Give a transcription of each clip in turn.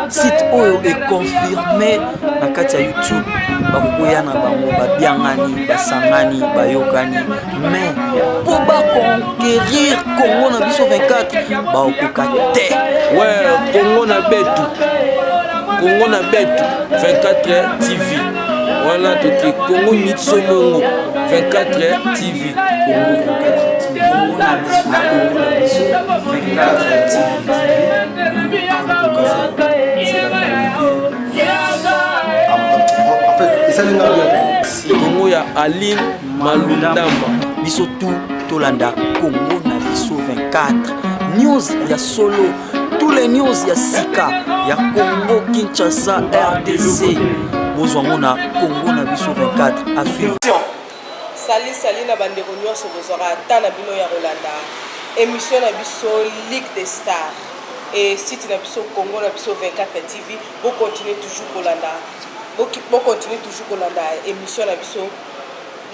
site oyo est confirmé na kati ya YouTube bakoya na bango babiangani basangani bayokani mais po baconquérir Congo na biso 24 baokoka te. Ouais, Congo na betu 24 TV. Voilà tout Congo Mitso Mongo 24 TV. Congo 24 TV. Congo na biso 24 TV. Congo ya Aline Malundamba biso tout tolanda Congo na biso 24 news ya solo, tous les news ya sika ya Congo Kinshasa RDC bozwango na Congo na biso 24 à suivre. Sali na bandeko nyonso bozwaka ata na bino ya kolanda émission na biso Ligue des Stars et site na biso Congo na biso 24 TV. Vous continuez toujours kolanda, vous continuez toujours kolanda émission na biso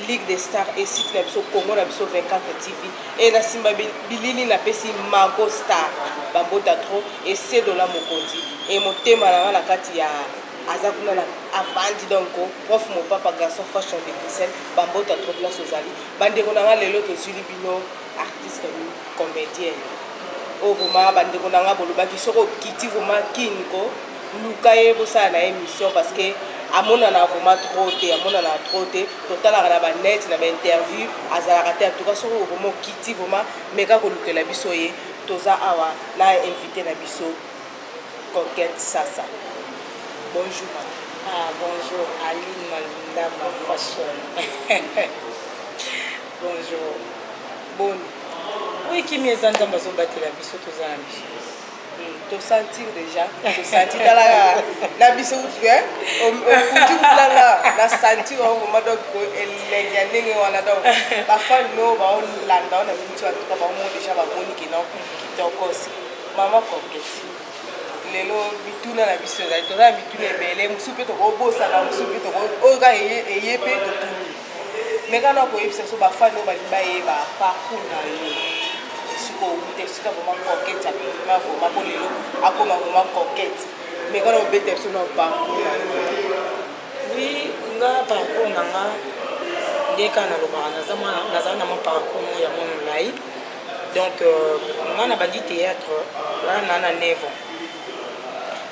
Ligue des Stars et site na biso Congo na biso 24 TV. Et na simba bilili na pesi Mago Star bambota trop et c'est de la mokondi et motema na kati ya azakuna na avandi donc prof mon papa garçon fashion de Bruxelles bambota trop place ozali bandeko na lelo to zuli bino artiste comédien o vraiment bandeko na nga bolobaki soko kiti vraiment kinko luka ye bosala na émission parce que amona na vraiment trop te total na ba net na ba interview azala te en tout cas soko vraiment kiti vraiment meka ko lukela biso ye toza awa na invité na biso Conquête Sasa. Bonjour. Bonjour, Aline Malundamba Fashion. Bonjour. Bon. Oui, qui m'est en train de se battre la biso, tous en biso. Tu sentir déjà, tu sentir la biso où tu es, la sentir au moment où elle est née ou la donc la femme no va au landa on a mis tu as tout comme on déjà va bonne qui non qui t'encosse. Maman complète. Lelo bituna na biso za to za bituna ebele musupe to kobosa na musupe to oga eyepe to tu meka na ko yebisa so ba fa no ba libaye ba parcours na yo siko ute sika vraiment Conquête ma vraiment pour lelo akoma vraiment Conquête meka na obete so na parcours na yo. Oui, nga parcours nanga ndeka na loba na za na mon parcours ya mon lai donc nga na bandi théâtre là na 9 ans.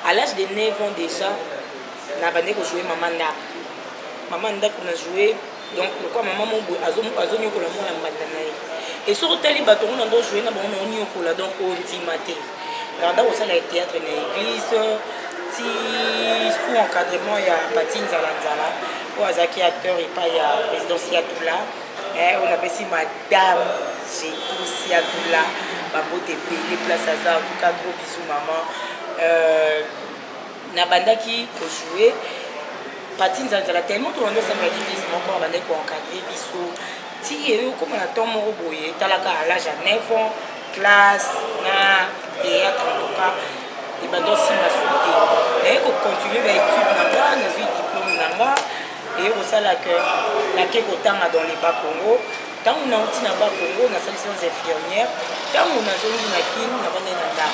À l'âge de 9 ans déjà, je jouais Maman Ndak. Maman Ndak, on a joué, donc maman a joué et sur le théâtre, on a joué, donc on dit maté. On a le théâtre dans l'église, si sous encadrement, il y a Patine Zalanzala, ou Azaki acteur, il y a président Siatoula, on a appelé Madame, j'ai tout Siatoula, Babo TP, les places à ça, en tout cas, gros bisous maman. Na bandaki ko jouer Patine Zanzala tellement tout le monde s'est dit encore bandaki ko encadrer biso ti et comme na temps moko boye talaka à l'âge de 9 ans classe na théâtre en tout cas et bando si ma souté et ko continuer ba étude nanga na zui diplôme nanga et au sala que la ke ko tanga dans les bas Congo tant on a outi na bas Congo na licence infirmière tant on a zoni na kin na bande na ndam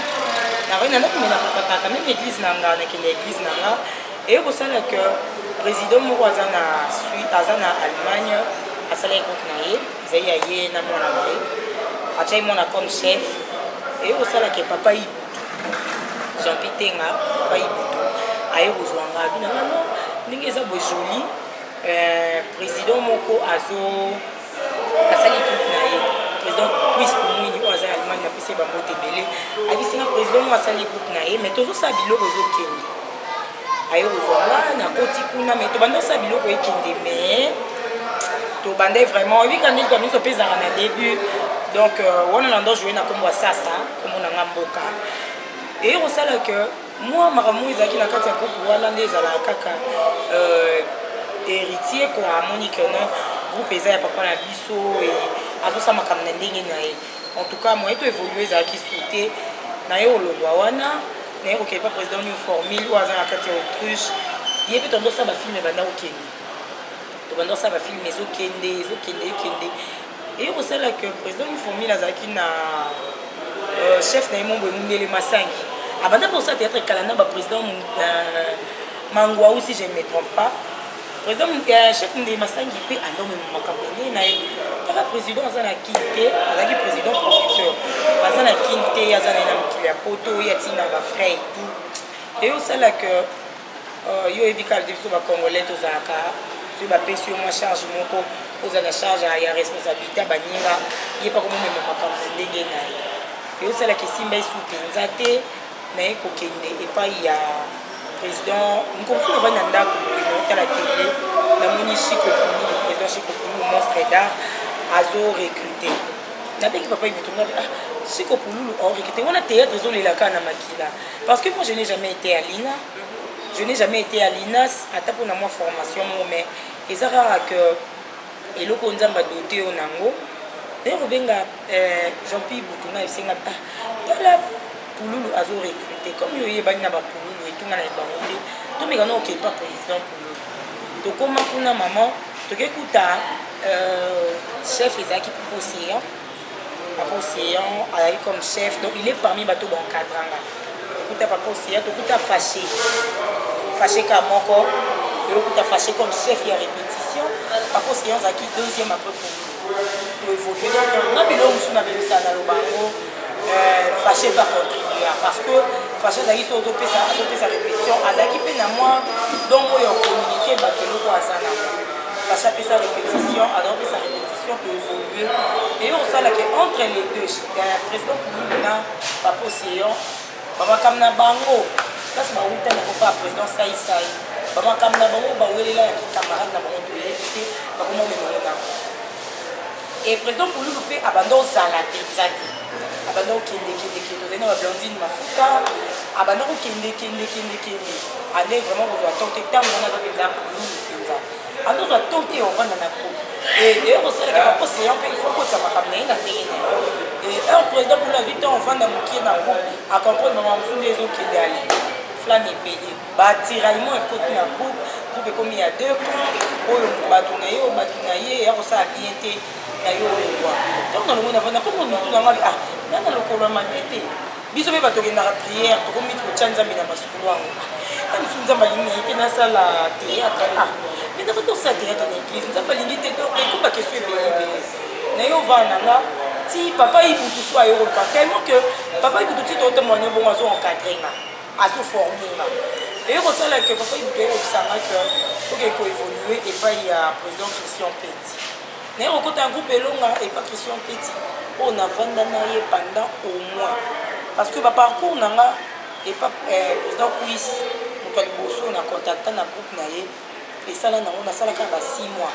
na rien na mais na papa quand même église nanga na kende église nanga et au sala que président moko azana suite azana Allemagne asala écoute na ye zaya ye na mona na ye achai mona comme chef et au sala que papa yi Jean Pitenga papa yi aye kozwanga bina non ndenge eza bo joli président moko azo asali écoute na ye président puisse pour moi ni oza Allemagne na pese ba mote belé abisi na président mo asali écoute na ye mais tozo sa biloko zo kende ayo kozwanga na koti kuna mais to banda sa biloko ekende mais to banda vraiment oui quand il comme ça pesa na début donc on a l'endroit jouer na kombo sasa kombo na ngamboka et on sait là que moi maramu ezaki na kati ya groupe wala ndeza la kaka héritier quoi Monique non groupe eza ya papa na biso et azosama comme na ndenge na ye en tout cas moi to évoluer ezaki sauter na yo lobwa wana na yo pas président new formule ou azana kati ya autruche ye pe tondo sa ba film banda okende to banda sa ba film ezokende et on sait là que président new formule azaki na chef na yemombo mundele masangi abanda pour ça théâtre kalana ba président Mangwaou si je ne me trompe pas président chef de Masangi pe andome makabone na kaka président azana kité azaki président producteur azana kité azana na mukili ya poto ya tina ba frère et tout et au sala que yo ebikal de biso ba congolais tozaka so ba pesi moi charge moko ozana charge ya responsabilité baninga yepa ko meme makambo ndenge na ye et au sala que simba soutenza te na ekokende epai ya président nkomfuna vana ndako na la télé na moni Chico Poulou le président Chico Poulou monstre d'art azo recruté na beki papa ibitunga Chico Poulou a recruté on a théâtre zo lelaka na makila parce que moi je n'ai jamais été à l'INA je n'ai jamais été à l'INAS ata pour na moi formation mais eza rare que eloko nzamba doté onango d'ailleurs benga Jean-Pierre Boutouna esenga tala Poulou azo recruté comme yo yebani na ba Poulou et tout na bangote to mega no pas président Poulou to koma kuna maman to kekuta chef ezaki pour océan a comme chef donc il est parmi bateau bon cadranga kuta papa océan to kuta fâché ka moko et kuta fâché comme chef ya répétition papa océan zaki deuxième après pour évoluer donc na bilo musuna belisa na lobango fâché pas contribuer parce que fâché zaki so zo pesa répétition azaki pe na moi donc yo communiquer ba kelo ko asana fâché pesa répétition alors pesa répétition pour évoluer et on sait là que entre les deux président pour na papa océan baba kamna bango parce que on t'a pas président sai baba kamna bango ba welela camarade na bango to yete ba ko mo na et président pour lui fait abandon sala tezaki abandon kende tozena ba blondine mafuta abandon kende allez vraiment vous doit tenter tant on a dans penza ando doit tenter on va dans la cour et on sait que papa c'est un peu il faut que ça va ramener na tene et un président pour la vie on va dans mokie na cour à comprendre maman fou les autres qui d'aller flamme payé batiraillement et côté na cour pour comme il y a deux camps oyo batunaye et on ça bien été donc dans le monde avant comme on tout dans na lokolo mabete biso be bato na prière to komi to chanza mina basukulu wangu ani funza malingi ite na sala théâtre mais na bato sa théâtre na église nza balingi te donc ko ba question bele na yo vana là ti papa ibutu so ayo ko tellement que papa ibutu ti to témoigner bon azo encadrer na azo former na et ko sala que papa ibutu ko sanga que OK ko évoluer et pas il y a président Christian Petit mais on compte un groupe longa et pas Christian Petit on a vendu pendant au moins parce que ma parcours nanga et pas président Kuis mon bosso on a contacté un groupe naie et ça là on a ça là 6 mois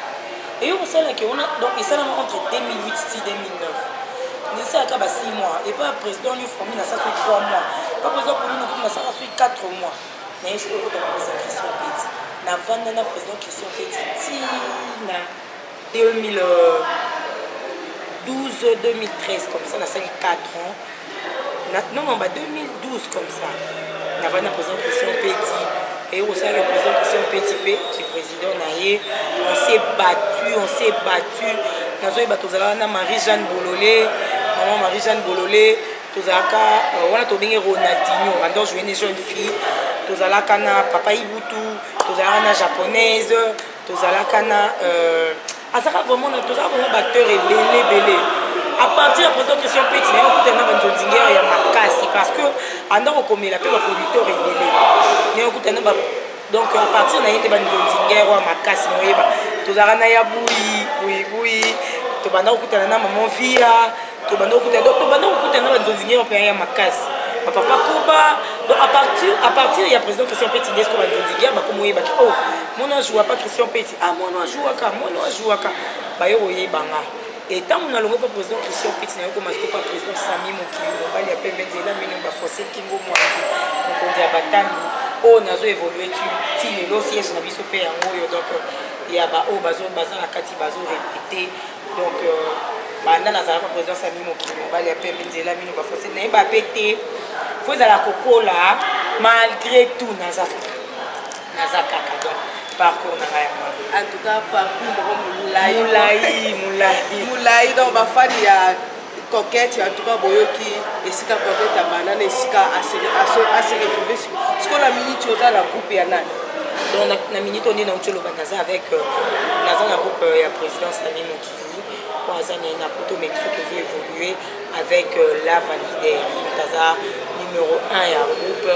et on sait là que on a donc et ça là entre 2008 et 2009 on ça là 6 mois et pas président nous formé dans ça 3 mois pas président pour nous on a ça 4 mois mais est-ce que on a président Christian Petit na vendu na président Christian Petit na 2012-2013 comme ça, on a ça 4 ans. Non, on va 2012 comme ça. On a le président Christian Petit. Et on sait le président Christian Petit, qui est président Naye. On s'est battu. Nous avons Marie-Jeanne Bololé. Maman Marie-Jeanne Bololé. Nous avons Ronaldinho. On a joué une jeune fille. Nous avons Papa Ibutu. Nous avons une japonaise. Nous avons azaka vraiment batteur et belé à partir de président Christian Petit na okuta na banzo dingera ya makasi parce que anda ko komela pe ba producteur et belé na okuta na ba donc à partir na yete banzo dingera ya makasi no yeba tozaka na ya bui to banda okuta na maman via to banda okuta na banzo dingera pe ya makasi papa Kuba donc à partir il y a président Christian Petit d'esco banzo dingera ba komo yeba oh mon ne joue pas Christian Petit mon ne joue pas ba yo yebanga et tant on a le président Christian Petit na ko masiko pas président Sami Mokili bali ya pembe nzela mino ba forcer kingo moi ko ndia batani on a évolué tu lelo siège na biso pe yango yo donc il y a ba o bazo na kati bazo répéter donc banda na zala président Sami Mokili bali ya pembe nzela mino ba forcer na ba pété faut za la kokola malgré tout nazaka donc parcours na en tout cas parcours moulaï donc bafani ya coquette en tout cas boyoki esika coquette ya banana esika à se retrouver ce qu'on a minute oza la groupe ya nani donc na minute on est dans le banaza avec naza na groupe ya président Sami Mokili pour azani na poto mais ce que veut évoluer avec la validée taza numéro 1 ya groupe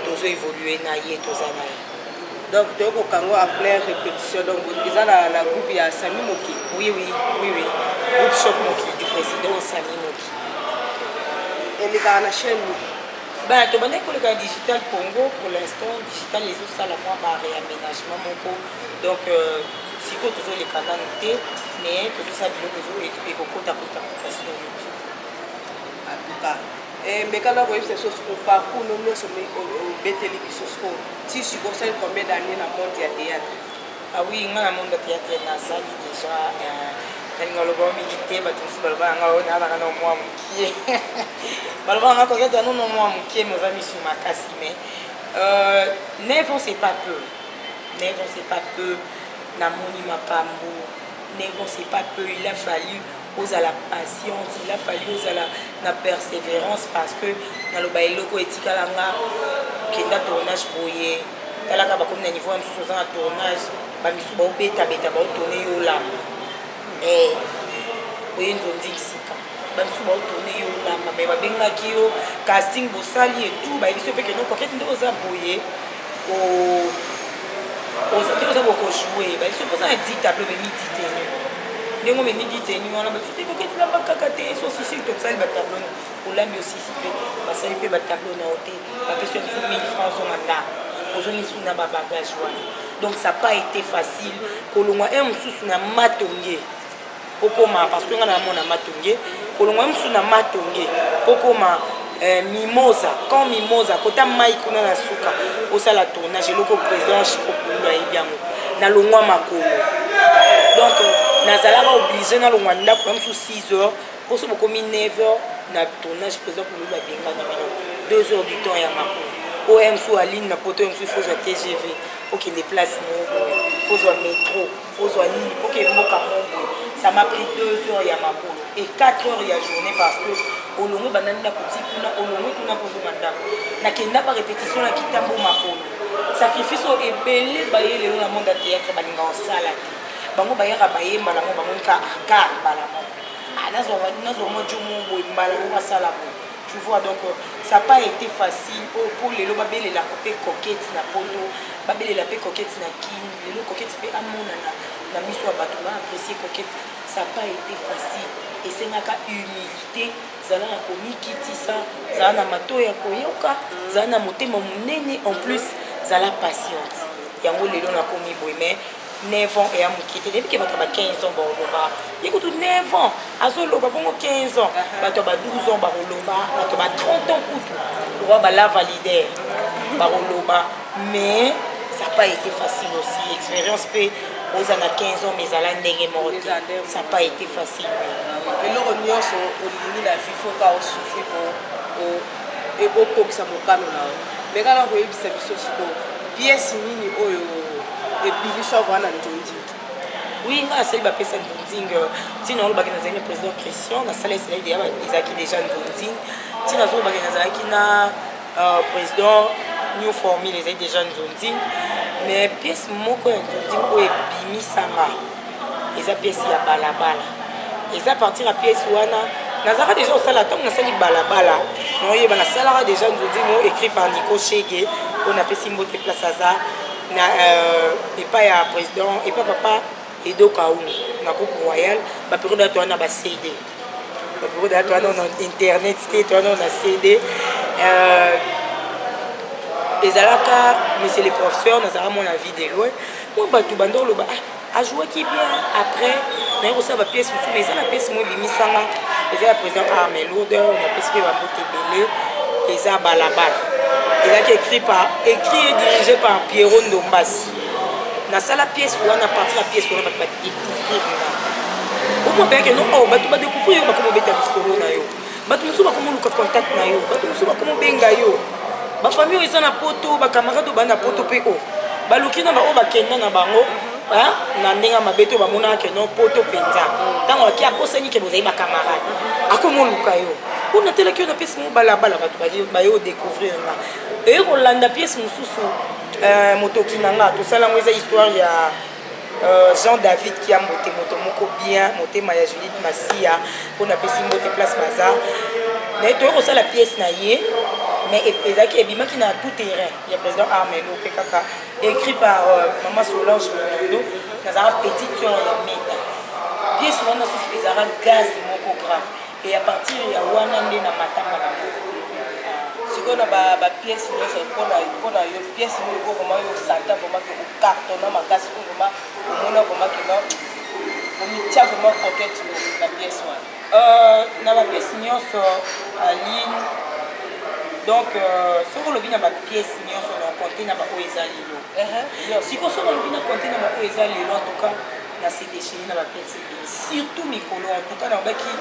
tozo évoluer na ye tozana donc tu as kango en pleine répétition donc ils ont la groupe ya Sami Mokili oui groupe choc Mokili du président Sami Mokili et les gars na chaîne bah tu connais que le digital Congo pour l'instant digital les autres ça la moi par réaménagement moko donc si ko toujours les canaux notés mais tout ça bilo besoin et ko kota sur YouTube en tout cas mais quand on voit ces choses au parcours nous sommes au beteli bisosko si tu conseilles combien d'années dans le monde du théâtre ah oui dans le monde du théâtre nazali déjà nalingaloba milité batumisi baloba nanga oyo nalaka na mwa mokie baloba nanga koketa no mwa mokie moza misu makasi mais 9 ans c'est pas peu 9 ans c'est pas peu namoni makambo 9 ans c'est pas peu il a fallu ozala patience il a fallu ozala na persévérance parce que naloba eloko etikalanga kenda tournage boye talaka bakomi na niveau ya misusu oza na tournage bamisu baobetabeta baotourne yo lamba oye nzonzi sika bamisu baotourne yo lamba me babengaki yo casting bosali etout bayebiso mpe keno kokete nde oza boye nde oza bokojoue bayebiso mpoza na 10 tableau bemi 10 tenu ndenge omemi 10 tenu wana babiso te koketi lamba kaka te sosisi tosali batableau olambi osisi mpe basali mpe batableau na yo te bapesi yo 1000 francs ozonga ndako ozongisu na babagage wana donc ça n'a pas été facile kolongwa un mosusu na matonge pokoma parce que nga na mona matonge kolongwa mosusu na matonge pokoma mimosa quand mimosa kota mai kuna na suka osala tournage eloko président chikopulu ayebi yango nalongwa makolo donc nazalaka obligé nalongwa ndako ya mosusu 6 heures poso bokomi 9 heures na tournage président pulu abengani bino 2 heures du temps ya makolo oyo mosusu aline na poto mosusu fozwa TGV okende place moko fozwa métro fozwa nini okende mboka moko ça m'a pris 2 heures ya makolo et 4 heures ya journée parce que olongo banani na koti kuna olongo kuna kozonga ndako nakenda ba répétition na kitambo makolo sacrifice oyo ebele baye lelo na monde ya théâtre balinga osala te bango bayaka bayemba nango bamonika akar mbala moko nazomwa jumu boye mbala moko basala boye tu vois donc ça n'a pas été facile pour les lots babel la copie coquette na poto babel la paix coquette na kin les lots coquette pe amona na miso bato ba apprécier coquette ça n'a pas été facile et c'est naka humilité zala na komikiti ça zala na mato ya koyoka zala na motema munene en plus zala patience yango lelo na komi boy mais 9 ans et à Moukite, depuis que tu as 15 ans, il y a 9 ans, à Zoloba, 15 ans, tu as 12 ans, tu as 30 ans, tu as la validée, mais ça n'a pas été facile aussi. L'expérience peut, aux 15 ans, mais à l'année morte, ça n'a pas été facile. Et là, on y a la vie, il faut pas souffrir pour beaucoup que ça me calme. Mais quand on a eu cette pièce, et puis ils sont vraiment en oui, on a essayé de faire ça sinon on a le président Christian, on a essayé de faire déjà Ndonding. Sinon on a essayé le président New Formé, les aides déjà Ndonding. Mais pièce moko Ndonding est bimi sanga. Et ça pièce ya balabala. Et ça partir à pièce wana. Nazara déjà au salaton, on a essayé balabala. Non, il y a déjà Ndonding écrit par Nico Chege. On a fait Simbo de Place Azar. Et pas ya président et pas papa Edo Kaou na coupe royale ba période à toi na ba CD ba période à toi na internet c'était toi na CD les alaka monsieur le professeur na zara mon avis de loin moi ba tout bando lo ba a joué qui bien après na yo ça ba pièce mais ça la pièce moi bimisanga et la président Armelo de na pièce ba boté belé et ça balabala. Il a écrit et dirigé par Pierrot Ndombas. Dans la pièce où on a parti la pièce où on va découvrir. Au moins bien que non, on va découvrir comment on va découvrir na yo. Ba tu musuba comment on contact na yo. Ba tu musuba comment benga yo. Ba famille ils na poto, ba camarade ba na poto pe o. Ba lukina ba o ba kenda na bango. Na ndenga mabeto ba mona ke non poto penza. Tant on qui a posé ni que vous avez ba camarade. akomoluka yo kuna telaki yo na pièce mo balabala bato bayo découvrir nga et kolanda pièce mosusu motoki na nga tosala ngo eza histoire ya Jean David qui a monté moto moko bien monté Maya Judith Massia pour na pesi mbote place bazar mais to ça la pièce na ye mais ezaki ebimaki na tout terrain ya président Armelo Pekaka écrit par maman Solange Menondo nazara petite sur ya meta pièce wana so ezara gaz moko grave et à partir ya wana nde na matamba na sikona ba pièce nyonso mpona yo pièce moko vraiment yo santa vraiment que o cartona makasi vraiment omona vraiment que non omitia vraiment coquette na pièce wana na ba pièce nyonso aline donc soko lobi na ba pièce nyonso na compter na ba oyo eza lelo siko soko lobi na compter na ba oyo eza lelo en tout cas na se déchirer na ba pièce surtout mikolo en tout cas na baki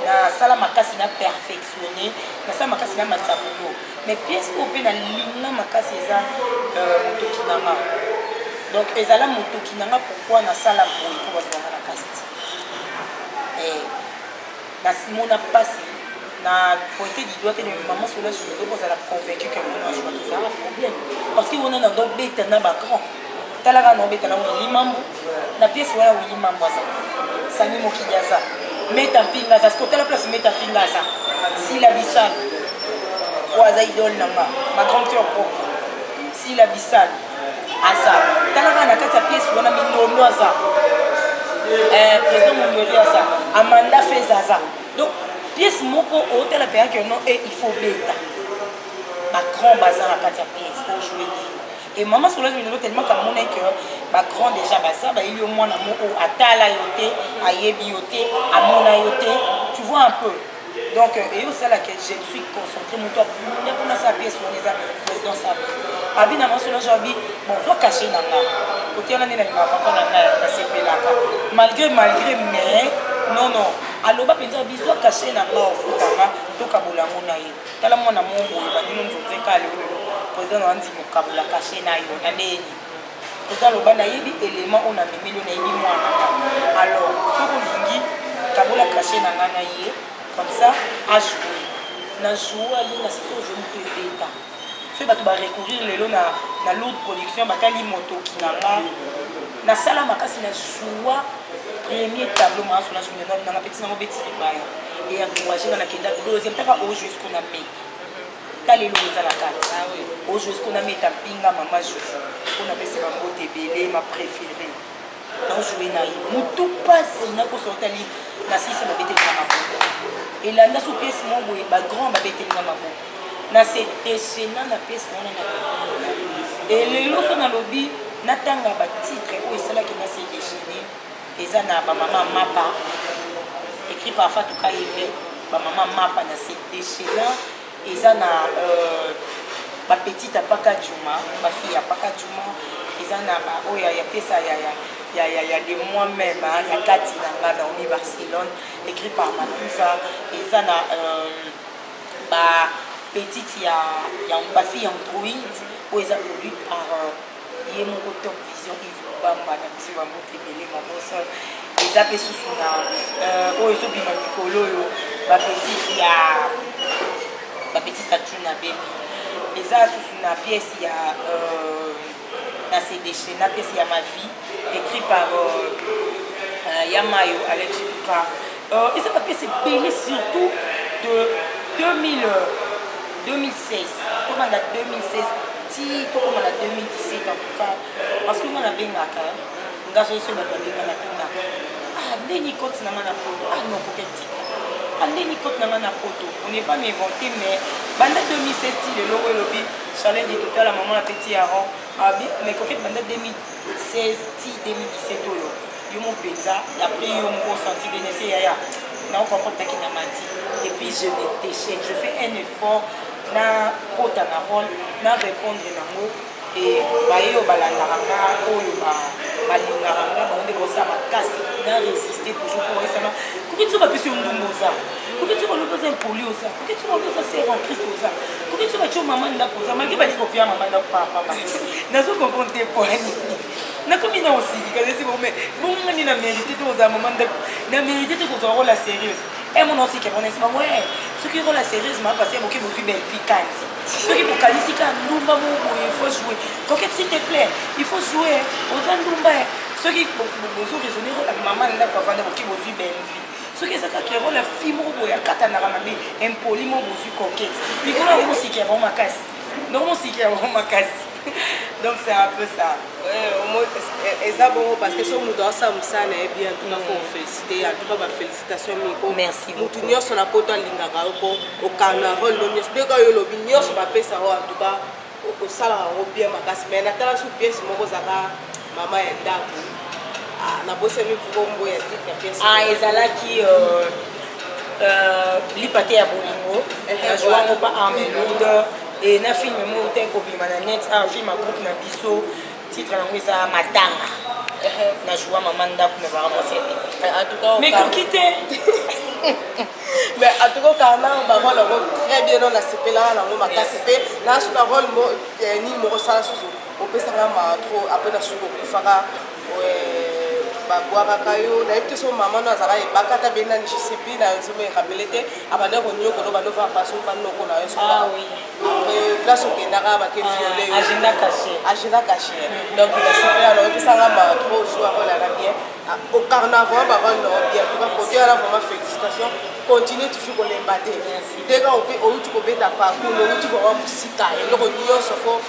na sala makasi na perfectionner na sala makasi na matsabulo mais pièce ope na lina makasi eza motoki nanga donc ezala motoki nanga pourquoi na sala boye pour bazanga na cast na simona pasi na pointé du doigt de maman Solange Menondo pour la convaincu que mon ange va ça problème parce que on a donc bête na ba grand talaka na bête na Willy Mambo na pièce wala Willy Mambo ça Sami Mokidiaza meta pinga ça côté la place meta pinga ça si la bisal oaza idole nanga ma grande sœur propre si la bisal asa talaka na kata pièce wana minondo asa président Mombori asa Amanda Fezaza donc pièce moko hôtel la paix que non et il faut bêta ma grand bazar à kata pièce pour jouer et maman Solange Menondo tellement comme on est que ma grand déjà bazar bah il y au moins amour atala yoté ayebi yoté amona yoté tu vois un peu donc et aussi là que je suis concentré mon toi pour sa pièce on est à président ça abi na maman Solange abi bon faut cacher na nga côté on est na papa na CP là malgré mais non aloba penza biso caché na nga ofutanga tokabola mona ye tala mwana mongo bandino nzonze kale lelo président andi mokabula caché na yo na ndeni président loba na yebi élément on a memeli na yebi mwana alors soko lingi kabola caché na nga na ye comme ça a jouer na jouer ali na sito je me beta fait bato ba recourir lelo na lourde production batali moto kinanga na sala makasi na joie premier tableau ma Solange Menondo na petit nango beti libaya et encourager na kenda deuxième taka au jusqu'au na me tali lo za la carte au jusqu'au na me tapinga mama joujou on a pesa bango tebele ma préférée na jouer na yi mutu passe na ko sortali na sisi ba beti na mabo et là na sous pièce mo boye ba grand ba beti na mabo na se déchaînant na pièce na et le lo so na lobby na tanga ba titre o esala ki na se déchaîner eza na ba maman mapa écrit par Fatou Kayebe ba maman mapa na se déchaînant eza na ba petite apaka Juma ba fille apaka Juma eza na ba oya ya pesa ya de moi-même ya kati na ngana au Barcelone écrit par Matusa eza na ba petite ya ba fille Android ou eza produit par Yemo Top Vision Yves Bamba na biso ba moto ebele maboso eza pe susu na oyo ezobima mikolo oyo ba petite atuna baby eza susu na pièce ya na CDC na pièce ya ma vie écrit par Yamayo Alex Tuka eza ba pièce ebele surtout de 2016 comment na 2016 ti to comme en 2017 en tout cas parce que on a bien ngaka ngaso so ba benga na tuna ndeni côte na ngana poto non koketi ndeni côte na ngana poto on n'est pas m'inventé mais banda 2016 ti le logo lobi challenge total à maman la petit aron mais koketi banda 2016 ti 2017 oyo yo mo penza après yo mo senti bénéfice ya na on comprend pas qu'il na mati et puis je me déchaîne je fais un effort na kota na rôle na répondre nango et bayo balandaka oyo balingaka bango bosa makasi na résister toujours pour ça kuki tu ba pesi ndumbo za kuki tu ba lopoza impoli oza kuki tu ba lopoza ser en Christ oza kuki tu ba cho maman nda poza malgré ba likopia maman nda papa nazo comprendre tes points na comme il a aussi quand c'est bon mais bon on a na mérité de oza maman nda na mérité de oza rôle sérieuse et mon aussi qui est ouais ce qui rend la sérieusement parce que beaucoup me vu belle fille quand ce qui pour qualifier quand Ndumba il faut jouer coquette s'il te plaît il faut jouer aux Ndumba ce qui vous raisonner la maman là pour vendre beaucoup me vu belle fille ce qui est ça qui rend la fille mo ya katana ramami impoli mo vous coquette il faut la aussi qui est vraiment casse non aussi qui est vraiment casse donc c'est un peu ça. Et ça bon parce que si on doit ça bien tout à fait féliciter en tout cas félicitations Miko. Merci beaucoup. Nous tous on a poto lingaka au carnaval le mieux dès que le bignon sur papier ça en tout cas au sala au bien makasi mais natala sous pièce moko zaka maman ya ndako. Ah na bosse mi kombo ya pièce. Ah ezalaki lipate ya bolingo. Joango pa amelude. Et na film mo ten ko bi net a film a groupe na biso titre na ngwesa matanga na joua mamanda ko na vraiment c'est en tout cas mais quitter mais en tout cas carrément ba voilà très bien on a sepé là na mo makasi pe na sur la rôle mo ni mo sala susu o pesa ma trop après na suko kufaka babwaka kayo na yebi so mama no azaka ebakata bena ni chisepi na nzome rapelete abanda ko nyoko no bano va passo banoko na yeso oui après place au kendaka ba ke violer agenda caché donc il a super alors il ça ma trop jouer à la bien au carnaval ba no bien tu vas côté là vraiment félicitations continue toujours ko lembate dès que au tu ko beta pa ko no tu ko wa musika et le nyo so fo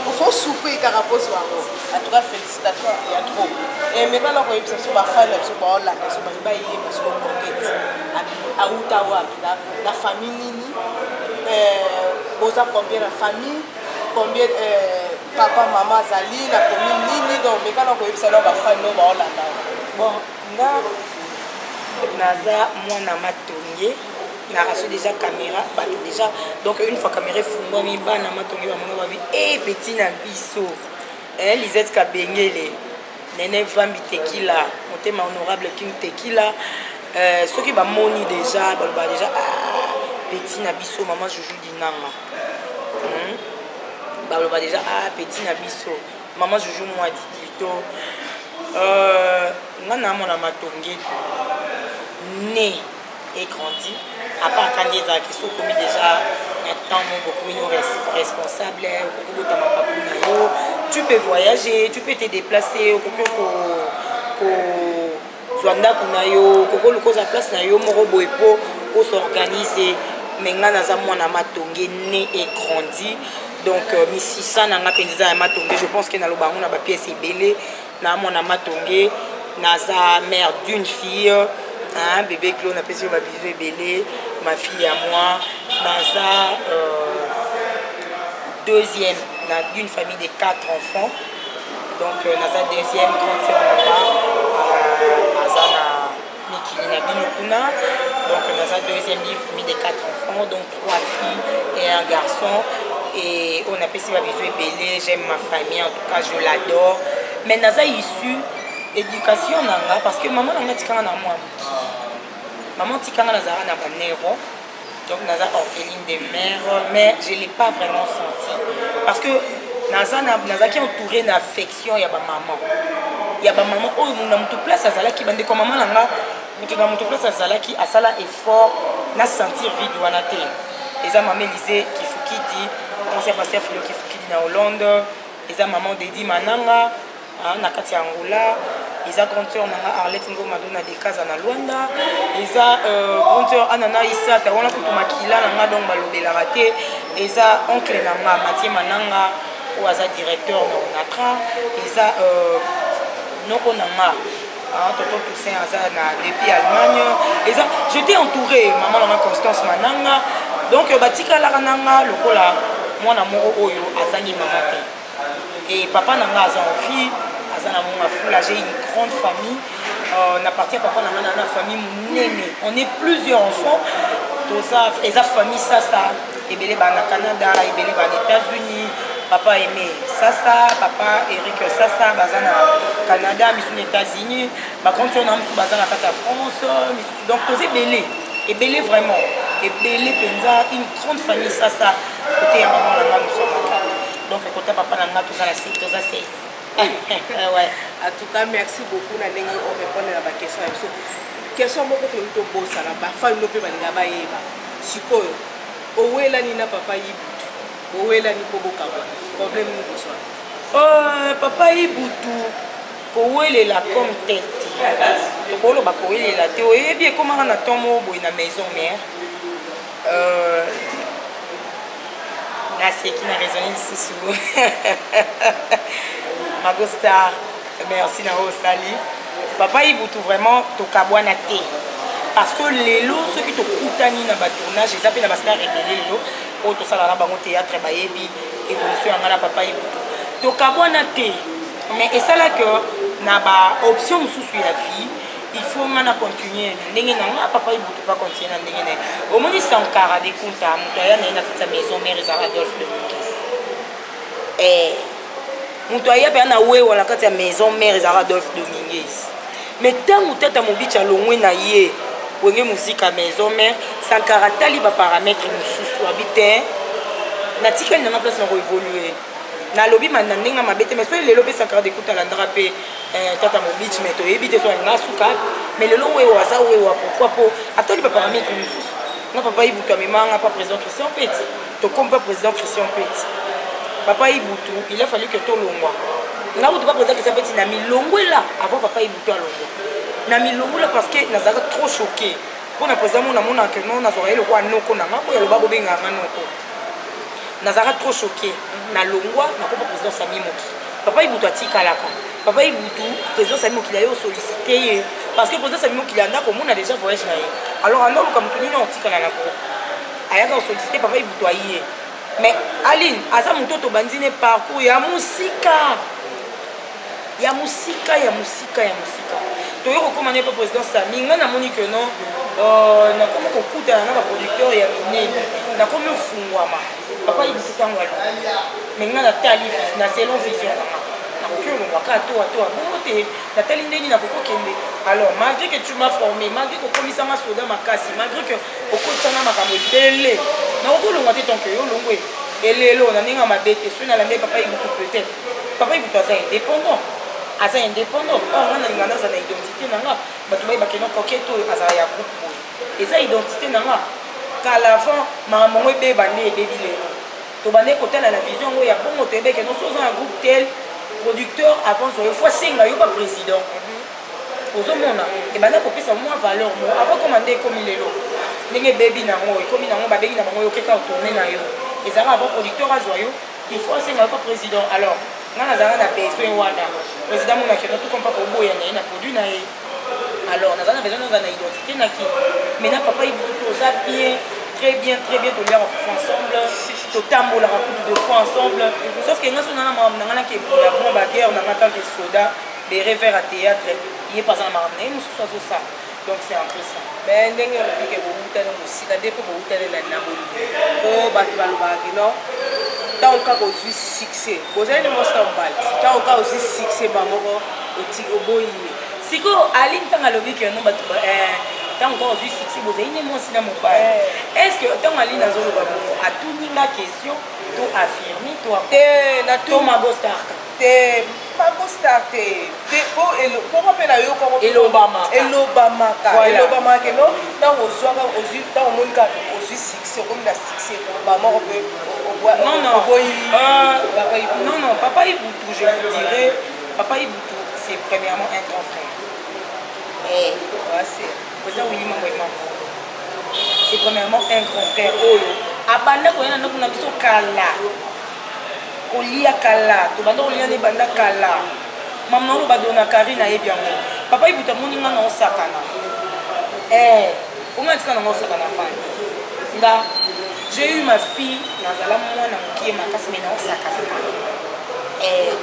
il faut souffrir car rapport sur en tout cas félicitations il y a trop et maintenant on peut se faire fan sur la sur ba yi parce que conquête à Outawa la famille nini boza combien la famille combien papa maman zali la commune nini donc maintenant on peut se faire fan no ba la bon nga naza mwana matonge na raso déjà caméra bato déjà donc une fois caméra fungwami bana matonge bamonga babi et petit na biso Lisette Kabengele Nene Vambi Tekila motema honorable King Tekila ceux qui bamoni déjà baloba déjà petit na biso maman Joujou Dinanga baloba déjà petit na biso maman Joujou moi plutôt ngana mona matonge né et grandi à part quand des actes qui sont commis déjà maintenant beaucoup de responsables tu peux voyager tu peux te déplacer au Zwanda kunayo koko lukoza place na yo moko boy pour s'organiser mais nga naza mwana matonge né et grandi donc misisa na nga penza ya matonge je pense que na lobango na ba pièce ebele na mwana matonge naza mère d'une fille bébé Claude on appelle ça ma bisou ebele ma fille à moi naza deuxième d'une famille de 4 enfants donc naza deuxième grande sœur azana mikili na bino kuna donc naza deuxième d'une famille de 4 enfants donc 3 filles et un garçon et on appelle ça ma bisou ebele j'aime ma famille en tout cas je l'adore mais naza issu éducation nanga parce que maman nanga tikanga na moi maman tikanga nazara na banero donc naza orpheline de mère mais je l'ai pas vraiment senti parce que naza qui entouré d'affection ya ba maman oh na mutu place azalaki bande ko maman nanga mutu na mutu place azalaki asala effort na sentir vide wana te eza maman Lisée Kifukidi on s'est passé Filo Kifukidi na Hollande eza maman Dedi Mananga na kati ya Angola eza grande sœur nanga Arlette Ngoma Madonna de Kaza na Luanda eza grande sœur Anana Issa ta wana kutu makila nanga donc balobela raté eza oncle nanga Mathieu Mananga ou eza directeur na Onatra eza noko nanga Toto Toussaint aza na depuis Allemagne eza j'étais entouré maman nanga Constance Mananga donc batika la nanga lokola mwana moko oyo azangi maman te et papa nanga aza en fille azana mon foula j'ai une grande famille on appartient papa nanga na famille munene on est plusieurs enfants tout ça et sa famille ça ebele ba na Canada ebele ba aux États-Unis papa aimé ça papa Eric ça bazana Canada mais aux États-Unis ba quand on a musu bazana kata France donc tous ebele vraiment ebele penza une grande famille ça côté ya maman nanga nous sommes donc côté papa nanga tout ça la c'est tout ça c'est ouais en tout cas merci beaucoup na ndenge on répondre à la question question moko toni tobosana bafami mpe balinga bayeba sikoyo owelani na papa Ibutu owelani mpo bokabwa problème nini bozwa papa Ibutu kowelela comme tel te tokoloba kowelela te oyebi ekomaka na temps moko boye na maison mère naseki na raisonné lisusu Magostar merci na osali papa Ibutu vraiment tokabwana te parce que lelo soki tokutani na batournage eza mpe na bastar rebele lelo oyo tosala na bango théâtre bayebi évolution yanga na papa Ibutu tokabwana te mais esala que na baoption mosusu ya vie il faut nga na continuer na ndenge nanga papa Ibutu pa continuer na ndenge naye omoni Sankara de Kunta moto aya na ye na kati ya maison mère eza Adolphe de Mungis moto aya mpe ana wewa na kati ya maison mère eza Adolphe de Mungis mais ntango tata mobici alongwe na ye wenge musique ya maison mère Sankara tali baparametre mosusu abi te natikali nanga place na koévolue nalobi na ndenge mabe te mais soki lelo mpe Sankara de Kunta alandaka mpe tata mobici mais toyebi te so alinga suka mais lelo wewa aza wewa pourquoi po atali baparametre mosusu nga papa Ibutu amemanga pa président Christian Peti tokomi pa président Christian Peti papa Ibutu il a fallu que tolongwa nga butu pa président Christian Peti na milongwela avant papa Ibutu alongwa na milongwela parce que nazalaka trop choqué mpona président mo namonaka no nazwaka ye lokwa noko nanga oyo aloba bobengaka noko nazalaka trop choqué nalongwa nakopa président Sami Moki papa Ibutu atikalaka papa Ibutu président Sami Moki aye osollicité ye parce que président Sami Moki anda komona déjà voyage na ye alors andoluka moto nini otikala na groupe ayaka osollicité papa Ibutu aye mais Aline aza moto tobandi ne parcours ya musika toyo kokoma ne pa président Sami nga namoni que non nakomi kokutana na baproducteur ya minene nakomi ofungwama papa Ibutu ntango alo mais nga natali na selon vision nanga nakoki olongwaka atoa bongo te natali ndeni nakokokende alors malgré que tu m'as formé malgré kokomisanga soda makasi malgré que okotisanga makambo ebele nakokolongwa te tonke yo olongwe elelo na ndenge mabe te soki nalande papa Ibutu peut-être papa Ibutu aza indépendant or nga nalinga naza na identité nanga bato bayebakena kokete oyo azala ya groupe boye eza identité nanga kala avant makambo ngo ebeba nde ebebi lelo tobande kotala na vision ngo ya bongo toyebeke no so oza na groupe tel producteur avance oyo fois senga yo ba président ozomona ebanda kopesa mwa valeur mo avant komande ekomi lelo ndenge ebebi nango ekomi nango babengi na bango yo okeka otourne na yo ezalaka avant producteur azwa yo il faut senga yo ba président alors nga nazalaka na besoin wana président monaki no tokompa koboya na ye na produit na ye alors nazala na besoin naza na identité naki maintenant papa Ibutu toza bien très bien toliaka fufu ensemble totambolaka kutu de fois ensemble sauf que nga so nana makambo nanga naki ebunda mwa baguerre nanga tanke soda bere vers à théâtre ye paza na makambo na ye mosusu azosala donc c'est un peu ça mais ndenge olobike bowutana mosika nde mpe bowutalela na bolingo po bato balobaki no ntango kaka ozwi succès bozali ne mosta mbali ntango kaka ozwi succès bamoko oboyi sikoyo Aline ntango alobi ke no bato ntango kaka ozwi succès bozali ne mwasi na mobali est ce que ntango Aline azoloba bongo atuninga question to affirme to Magostar te Magostar te poko mpe na yo elobamaka no ntango ozwaka ozwi ntango omoni kaka ozwi succès okomi na succès bamoko mpe non, papa Ibutu, je vous dirais, papa Ibutu, c'est premièrement un grand frère. C'est premièrement un grand frère. Abanda koyana na kuna biso kala. Olia kala, to banda olia ne banda kala. Maman no badona Karina e bien. Papa Ibutu moninga na osakana. Comment est-ce qu'on a osakana fandi? Nga j'ai eu ma fille, nazala mwana mokie makasi mais naosakana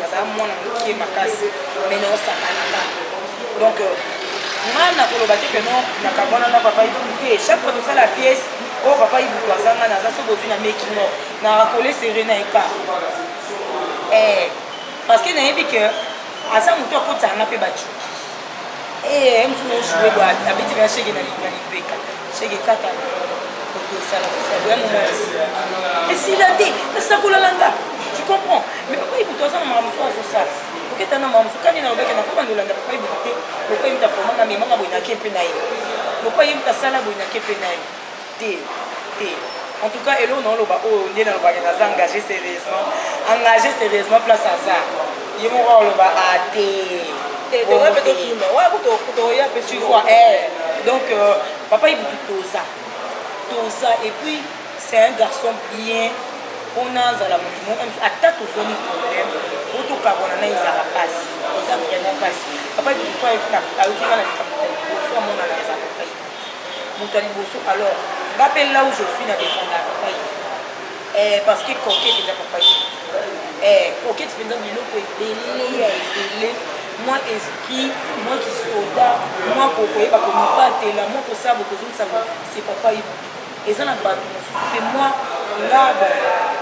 nazala mwana mokie makasi mais naosakana donc nga nakoloba te ke no nakabwana na papa Ibutu te chaque fois tosala la pièce oyo papa Ibutu azanga naza so bozwi na making of narakole sere na eka parce que nayebi ke aza moto akotisanga mpe bacuki mosu nojoue bo abeti bya shege na libeka shege katana et s'il a dit, c'est tu comprends. Mais papa Ibutu a ça dans ma mousse, ça. Pour que tu aies un mamou, quand il y a un bec, il ndolanda papa ibuku te lokwa ye mutu aformanga memanga boye nake mpe na ye lokwa ye mutu asala boye nake mpe na ye te en tout cas elo naoloba oyo nde nalobaki naza engagé sérieusement place aza ye moko aloba ate donc papa ibuku toza et puis c'est un garçon bien on a zala mutu moko ata tozoni problème otokabona na ezala pasi oza vraiment pasi papa ibuku ayokinga na liboso amonana eza papa ibuku moto ya liboso alors nga mpe là où je suis na défendre papa ibuku parce que coquette eza papa ibuku coquette mpenza biloko ebele ya ebele moi esprit moi kisoda moi kokoyeba komibatela moi kosala bokozongisa c'est papa ibuku eza na bato mosusu mpe moi nga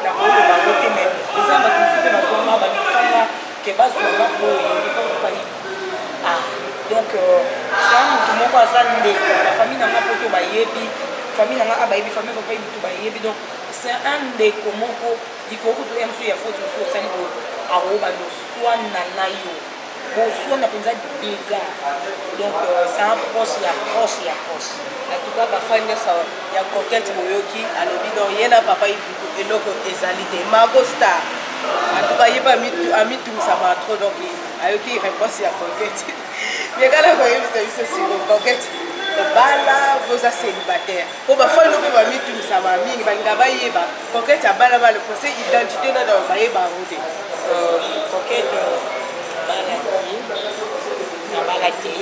nakoloba ngo te me eza na bato mosusu mpe bazwanga banikanga ke bazwanga boye epa papa ibuku donc ça motu moko aza ndeko bafamille nanga mpo to bayebi famille nanga abayebi famille papa ibuku bayebi donc c'est un ndeko moko likokutu ya mosusu ya foti mosusu osali boye akoyoba loswana na yo boswana mpenza dega donc c'est un proche ya proche en tout cas bafani nyonso ya coquette boyoki alobi donc ye na papa ibuku eloko ezali te mago star en tout cas ye mpe amitungisama trop donc ayoki réponse ya coquette mekala koyebisa biso siko coquette bala boza célibataire po bafani no mpe bamitungisama mingi balinga bayeba coquette abala bale pose identité na da bayeba yango te coquette nabala te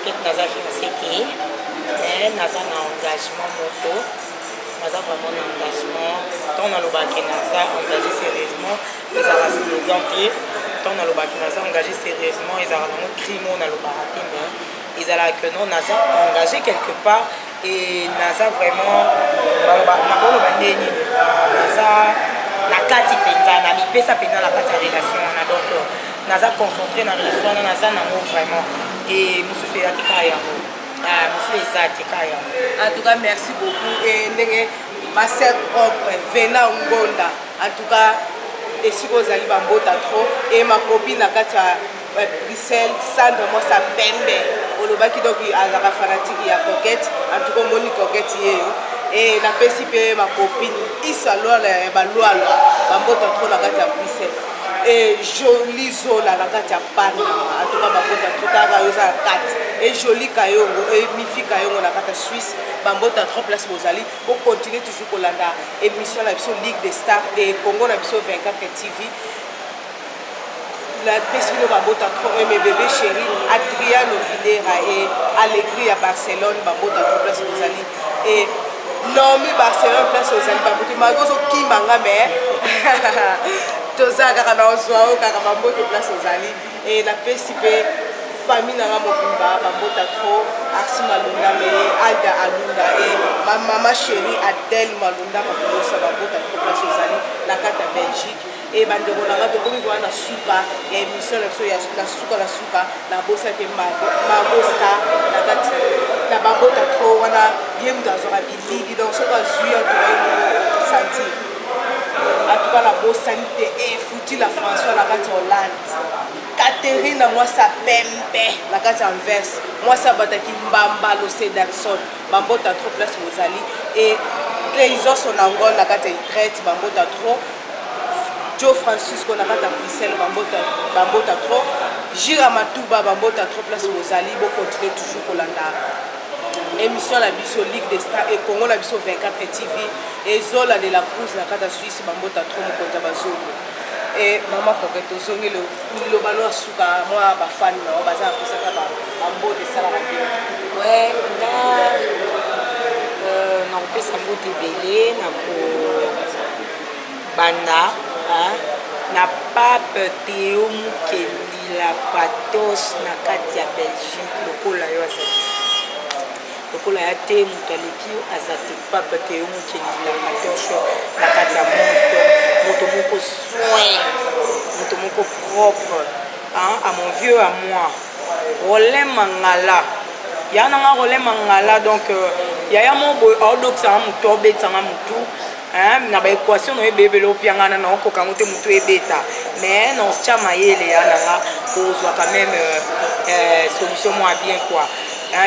coquette naza fiancé te mais naza na engagement moko naza vraiment na engagement ntango nalobaki naza engagé sérieusement ezalaka slogan te ntango nalobaki naza engagé sérieusement ezalaka nango crime oyo nalobaka te mais ezalaka que non naza engagé quelque part et naza vraiment nakoloba nde nini naza na kati mpenza na mipesa mpenza na kati ya relation wana donc naza concentré na relation wana naza nango vraiment et mosusu eza te kaka yango mosusu eza te kaka yango en tout cas merci beaucoup et ndenge maser propre vena ngonda en tout cas esika ozali bambota trop et ma copine na kati ya Bruxelles Sandre Mosa Pembe olobaki donc azaka fanatique ya coquette en tout cas moni coquette yeyo et napesi mpe ma copine isalwala ya balwala bambota trop na kati ya Bruxelles et joli zola na kati ya Panama en tout cas bambota trop taka yo za kati et joli kayongo et mifi kayongo na kati ya Suisse bambota trop place bozali pour continuer toujours kolanda émission na biso Ligue des Stars et Congo na biso 24 TV la pesquino bambota trop mes bébés chéris Adriano Videra et Allegri à Barcelone bambota trop place bozali et Nomi Barcelone place bozali bambota magozo kimanga mais toza kaka na ozwa kaka bamboto place ozali et na pesi pe famille nanga mobimba bambota trop Arsi Malunda mais Alda Alunda et ma maman chérie Adèle Malunda makosa bambota trop place ozali na kata Belgique et bandeko nanga tokomi koa na suka ya émission na biso ya na suka na bosa pe mabosta na kati na bambota trop wana ye mutu azwaka bilili donc soki azwi otoyei sentir en tout cas la bosani te efuti la François na kati Hollande Catherine na mwasa pembe na kati Anvers mwasa bataki mbamba lose Dakson bambota trop place mozali et Clayson Sonangol na kati Crète bambota trop Joe Francisco na kati Bruxelles bambota trop Jira Matuba bambota trop place mozali bo continuer toujours kolanda émission la biso Ligue des Stars et Congo la biso 24 TV et Zola de la Cruz na kata Suisse bambota trop mokonza bazongo et maman coquette ozongi le balo suka moi ba fan na baza kusaka ba ambote sala ba ouais na kopesa mbote ebele na ko banda na pape Théo Mukendi la patos na kati ya Belgique lokola yo azati lokola ya te moto aleki azati pape Théo Mukendi la patos na kati ya monsto moto moko soin moto moko propre à mon vieux à moi Rolin Mangala ya nanga Rolin Mangala donc yaya mo boy odok sa moto obetanga motu na baéquation na ebebele opiangana na okokango te moto ebeta mais na ostia mayele ya nanga ozwa quand même solution moins bien quoi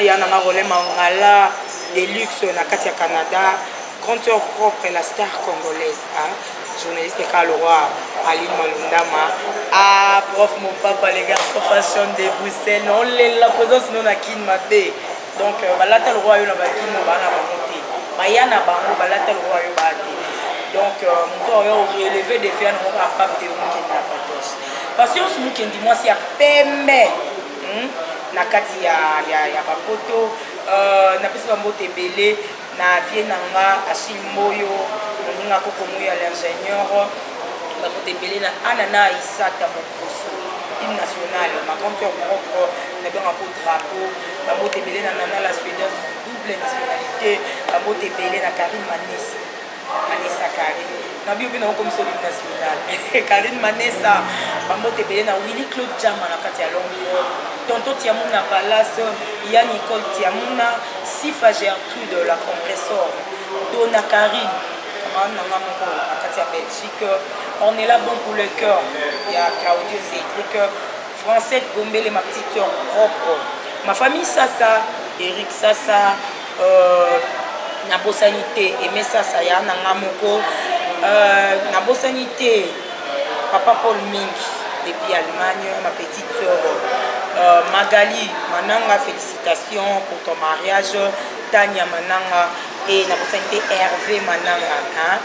ya nanga Rolin Mangala de luxe na kati ya Canada conteur propre la star congolaise journaliste Kaloroi Aline Malundama prof mon papa les garçons fashion de Bruxelles on la présence non na kin mabe donc balata le roi yo na bakino bana bamonte bayana bango balata le roi yo bate donc moto yo relever des faits na capable de mokendi na patos patience mokendi moi si ya pembe na kati ya bapoto na pesi bambote ebele na vie nanga Achille Mboyo moninga koko moya l'ingénieur bambote ebele na Anana Isata Mokoso hymne national ma grande sœur propre na bien un drapeau bambote ebele na Nana la suédoise double nationalité bambote ebele na Karine Manessa Karine na bio bino comme sur l'hymne national Karine Manessa bambote ebele na Willy Claude Jama na kati ya Londres tonton Tiamuna Palace ya Nicole Tiamuna Sifa Gertrude la compresseur Donna Karine Belgique on est là bon pour le cœur il y a Claudio Cédric Français Gombele ma petite sœur propre ma famille Sasa Eric Sasa Nabosanité Aimé Sasa ya nanga moko Nabosanité Papa Paul Ming depuis Allemagne ma petite sœur Magali Mananga félicitations pour ton mariage Tania Mananga et Nabosanité Hervé Mananga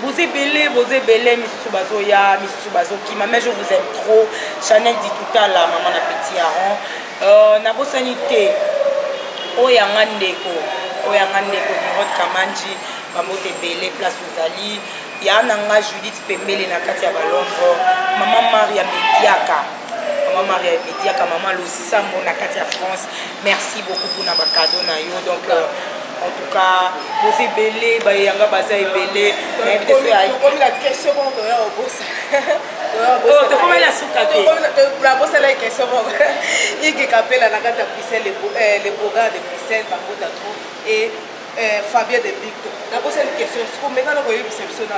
vous ébellez Missou Bazoya Missou Bazokima mais je vous aime trop Chanel dit tout à la maman na petit Aaron Nabosanité Oyanga Ndeko Murot Kamanji Bamote Bele place Ozali ya nanga Judith Pembele na kati ya Balombo maman Maria Mediaka maman Losambo na kati ya France merci beaucoup pour na cadeau na yo donc en tout cas vous ébellez bayanga baza ébellé comme la question bon to ya obosa to comme la soukate la bossa la question bon il kapela na kati ya Bruxelles les bogards de Bruxelles bangota trop et Fabien de Victor na bossa une question ce qu'on mena ko yebisa biso na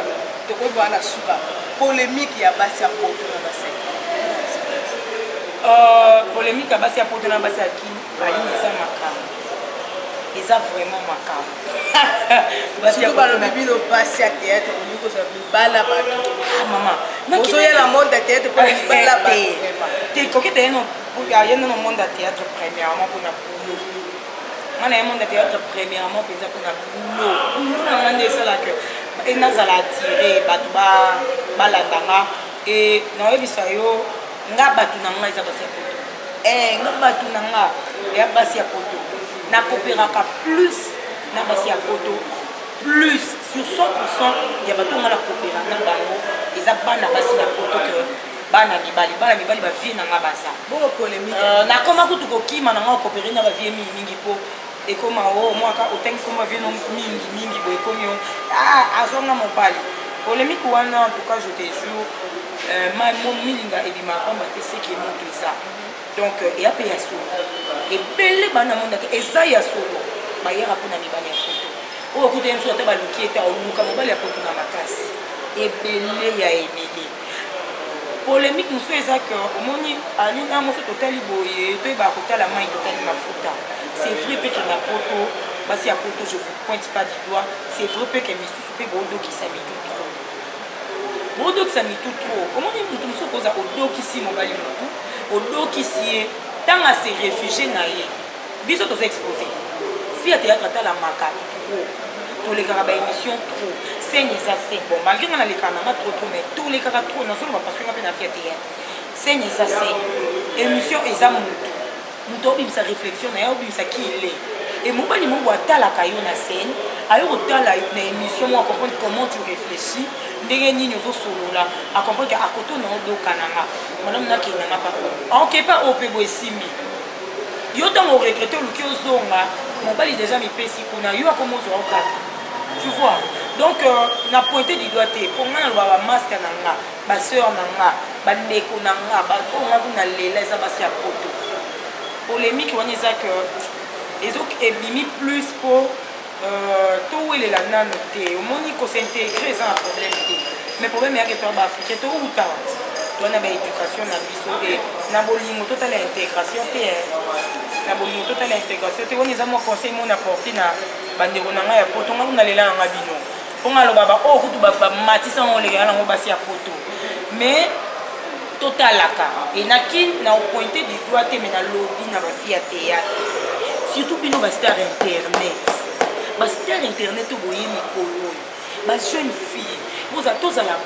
to ko va na suka polémique ya basi ya poto na basi polémique ya basi ya poto na basi ya kini bali neza makamo eza vraiment makamo basi ya poto na bino basi ya théâtre on dit que ça veut bala bato maman ozo ya la monde de théâtre pour bala bato te kokete no pour ya no monde de théâtre premièrement pour na boulot mana ya monde de théâtre premièrement penza pour na boulot na ngande sala que et nazala attirer bato balandanga et na yebisa yo nga batu na nga eza basi ya poto nga batu na nga ya basi ya poto na coopéraka plus na basi ya poto plus sur 100% ya batu nga na coopéra na bango eza bana basi ya poto que bana mibali bavie na nga baza bon polémique na koma kutu kokima na nga coopérer na bavie mingi po ekoma mwaka otengi koma vie no mingi bo ekomi azonga mobali polémique wana en tout cas je te jure milinga ebimaka mbate seki moto eza donc eya mpe ya solo ebele bana mondaka eza ya solo bayera mpona mibali ya poto oyo okuta ye mosusu ata baluki ete oluka mobali ya poto na makasi ebele ya ebele polémique mosusu eza ke omoni alina mosusu totali boye toyebaka kotala mai totali mafuta c'est vrai mpe ke na poto basi ya poto je vous pointe pas du doigt c'est vrai mpe ke misusu mpe boodokisa mitutu bodokisa mitutu omoni mutu mosusu koza odokisi mobali motu odokisi ye ntango ase réfugie na ye biso toza expose fi ya théâtre atalamaka trop tolekaka baémission trop sene eza se bon malgré nga nalekaka nanga trop mais tolekaka trop nazoloba parce que nga mpe na fi ya théâtre sene eza se émission eza motu obimisa réflexion na ye obimisa ki ele et mobali moko atalaka yo na scène ayo kotala na émission mo acomprendre comment tu réfléchis ndenge nini ozosolola acomprendre ke akoto na odoka nanga madame nakendanga pa aoke pa oyo mpe boye esimbi yo ntango oregrete oluki ozonga mobali déjà mipesi kuna yo akoma ozwa okata tu vois donc na pointe du doigt te mpo nga naloba bamaske na nga baseur na nga bandeko na nga baoyo nga kuna lela eza basi ya poto polémique wana eza ke ebimi plus mpo towelela nano te omoni kosintegre eza na problème te mais problème eyaki to baafricain touta twana baéducation na biso e na bolingo totala intégration te na bolingo totala intégration te wana eza mwa conseil mo na porte na bandeko na ngai ya poto ngai nalela yanga bino mponga aloba oyo kutu bamatisa ngo olekela nango basi ya poto mais totalaka enaki na opointe du doigt te mais na lobi na bafille ya théâtre surtout bino bastar internet bastar internet oboye mikolo bajeune fille tozala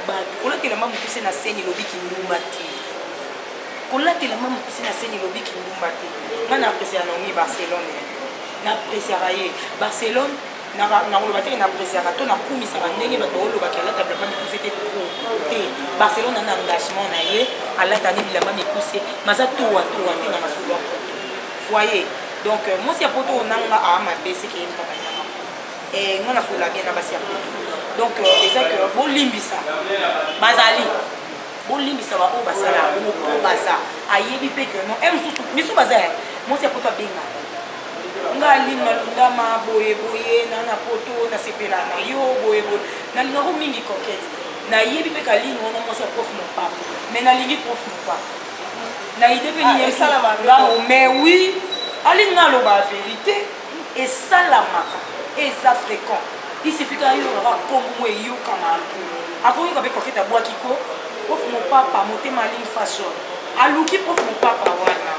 bato kolatelama mokuse na seni lobi kindumba te kolatelama mokuse na seni lobi kindumba te nga na apresiaka naomi barcelone na apresiaka ye barcelone nakoloba teke na apresiaka to nakumisaka ndenge bato olobaki alata bilamba mikuse te te barcelone ana engagement na ye alatani bilamba mikuse maza towa te na masolo ya poto voye donc mwasi ya poto onanga amapesi ke yemkabainanga nga nasola bien na basi ya poto donc eza ke bolimbisa bazali bolimbisa baoyo basala opo baza ayebi mpe ke non mosusu biso baza mwasi ya poto abenga nga alinga lundama boyeboye na poto nasepela na yo boyeboye nalingako mingi coquete nayebi mpe kalinga wana mwasi ya prof mopapa mais nalingi prof mopapa na ide mpe niyesalamaao mais oui alinga aloba vérité esalamaka eza fréquent isifika yoka kombo eyokana akoyoka mpe coquete abwakiko prof mopapa motema alingi fashion aluki prof mopapa wana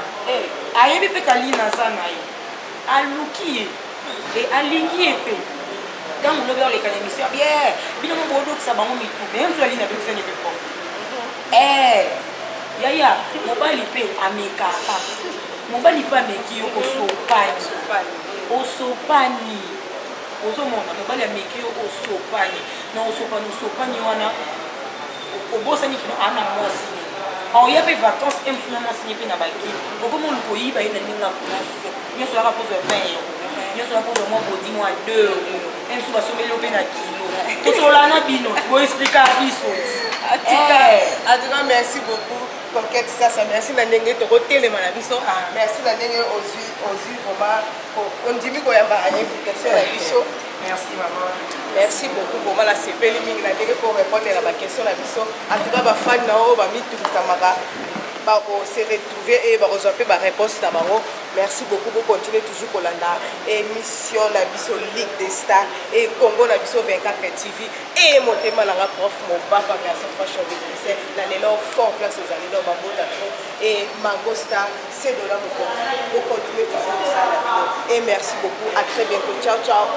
ayebi mpe kalina aza na ye aluki ye e alingi ye mpe ntango lobi oleka na émission ya bien bino mo bodokisa bango mitu me mtu alini adokisani mpe prof yaya mobali mpe amekaka mobali mpe ameki yo osopani ozomona mobali ameki yo osopani na osopani wana obosani kino ana mwasi oya mpe vacance emfuna mwasi mpe na bakili okomona koyiba ye na ndenge ya place nyonso yaka pose 20 euro nyonso yaka pose mwa bodi mwa 2 euro emsu basomeli yo mpe na kilo tosola na bino boexplika biso en tout cas merci beaucoup Coquette Sasa merci na ndenge tokotelema na biso merci na ndenge ozwi vraiment ondimi koyamba invitation na biso merci maman merci beaucoup vraiment la sepeli mingi na ndenge pour répondre à la question na biso en tout cas bafani na oyo bamitukisamaka se retrouver et bakozwa mpe baréponse na bango merci beaucoup pour continuer toujours kolanda émission na biso Ligue des Stars et Congo na biso 24 TV et motema nanga prof mopapa garçon fashion technicien na lelo fort place aux alilo bambota trop et Mangosta c'est de là pour continuer toujours ça et merci beaucoup à très bientôt ciao ciao